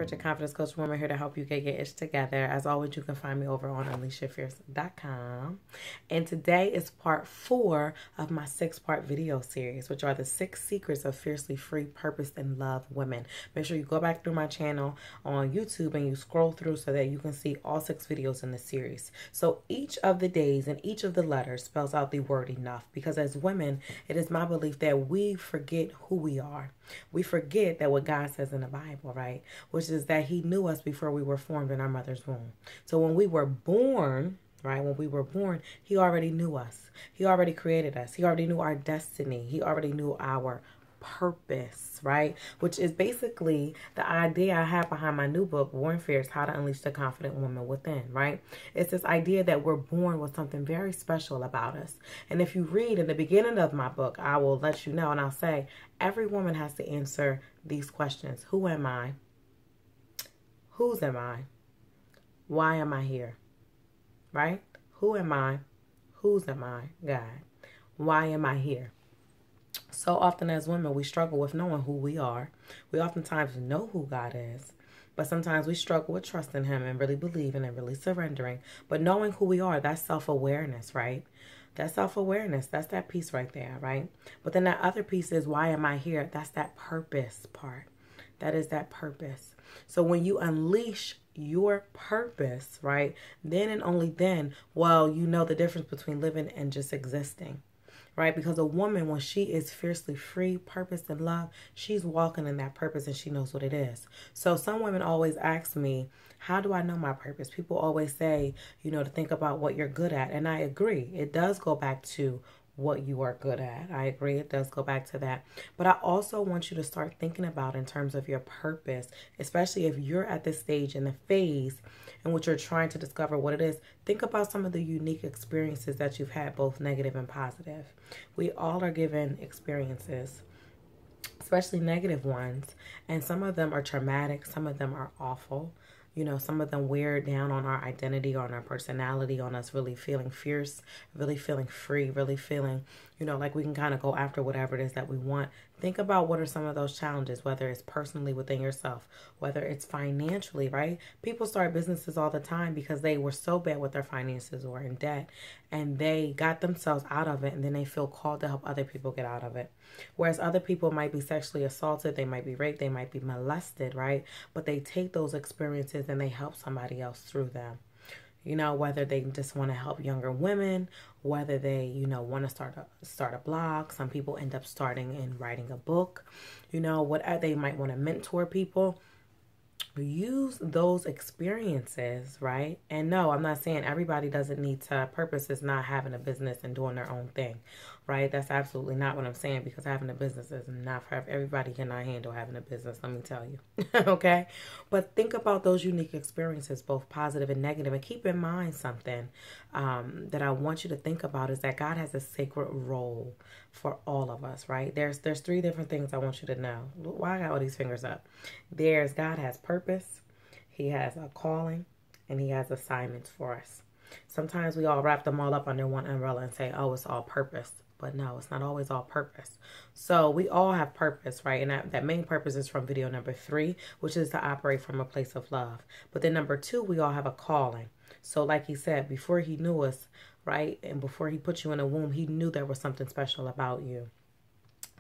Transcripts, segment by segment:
Bridget, Confidence Coach Woman, here to help you get your ish together. As always, you can find me over on UnleashYourFierce.com. And today is part 4 of my 6-part video series, which are the 6 secrets of fiercely free, purposed, and loved women. Make sure you go back through my channel on YouTube and you scroll through so that you can see all 6 videos in the series. So each of the days and each of the letters spells out the word enough, because as women, it is my belief that we forget who we are. We forget that what God says in the Bible, right? Which is that he knew us before we were formed in our mother's womb. So when we were born, right? When we were born, he already knew us. He already created us. He already knew our destiny. He already knew our purpose, right? Which is basically the idea I have behind my new book, Born Fierce, How to Unleash the Confident Woman Within, right? It's this idea that we're born with something very special about us. And if you read in the beginning of my book, I will let you know, and I'll say, every woman has to answer these questions. Who am I? Whose am I? Why am I here? Right? Who am I? Whose am I? God. Why am I here? So often as women, we struggle with knowing who we are. We oftentimes know who God is, but sometimes we struggle with trusting him and really believing and really surrendering. But knowing who we are, that's self-awareness, right? That's self-awareness. That's that piece right there, right? But then that other piece is, why am I here? That's that purpose part. That is that purpose. So when you unleash your purpose, right, then and only then, well, you know the difference between living and just existing. Right? Because a woman, when she is fiercely free, purpose, and love, she's walking in that purpose and she knows what it is. So some women always ask me, how do I know my purpose? People always say, you know, to think about what you're good at. And I agree. It does go back to what you are good at. I agree. It does go back to that. But I also want you to start thinking about in terms of your purpose, especially if you're at this stage in the phase in which you're trying to discover what it is. Think about some of the unique experiences that you've had, both negative and positive. We all are given experiences, especially negative ones. And some of them are traumatic. Some of them are awful. You know, some of them wear down on our identity, on our personality, on us really feeling fierce, really feeling free, really feeling, you know, like we can kind of go after whatever it is that we want. Think about what are some of those challenges, whether it's personally within yourself, whether it's financially, right? People start businesses all the time because they were so bad with their finances or in debt, and they got themselves out of it, and then they feel called to help other people get out of it. Whereas other people might be sexually assaulted, they might be raped, they might be molested, right? But they take those experiences and they help somebody else through them. You know, whether they just want to help younger women, whether they, you know, want to start a blog. Some people end up starting and writing a book. You know, whatever, they might want to mentor people. Use those experiences, right? And no, I'm not saying everybody doesn't need to. Purpose is not having a business and doing their own thing, right? That's absolutely not what I'm saying, because having a business is not for everybody. Cannot handle having a business, let me tell you. Okay? But think about those unique experiences, both positive and negative, and keep in mind something that I want you to think about is that God has a sacred role for all of us, right? There's 3 different things I want you to know. Why I got all these fingers up? God has purpose, he has a calling, and he has assignments for us. Sometimes we all wrap them all up under one umbrella and say, oh, it's all purpose. But no, it's not always all purpose. So we all have purpose, right? And that main purpose is from video number 3, which is to operate from a place of love. But then number 2, we all have a calling. So like he said, before he knew us, right, and before he put you in a womb, he knew there was something special about you.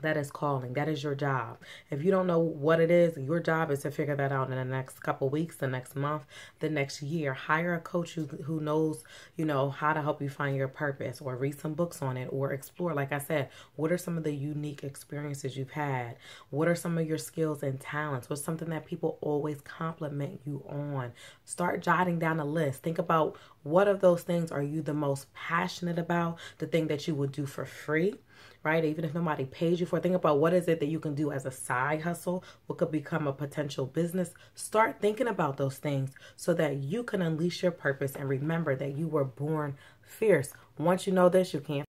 That is calling. That is your job. If you don't know what it is, your job is to figure that out in the next couple weeks, the next month, the next year. Hire a coach who knows, you know, how to help you find your purpose, or read some books on it, or explore. Like I said, what are some of the unique experiences you've had? What are some of your skills and talents? What's something that people always compliment you on? Start jotting down a list. Think about what of those things are you the most passionate about, the thing that you would do for free, right? Even if nobody pays you for it. Think about what is it that you can do as a side hustle, what could become a potential business. Start thinking about those things so that you can unleash your purpose and remember that you were born fierce. Once you know this, you can't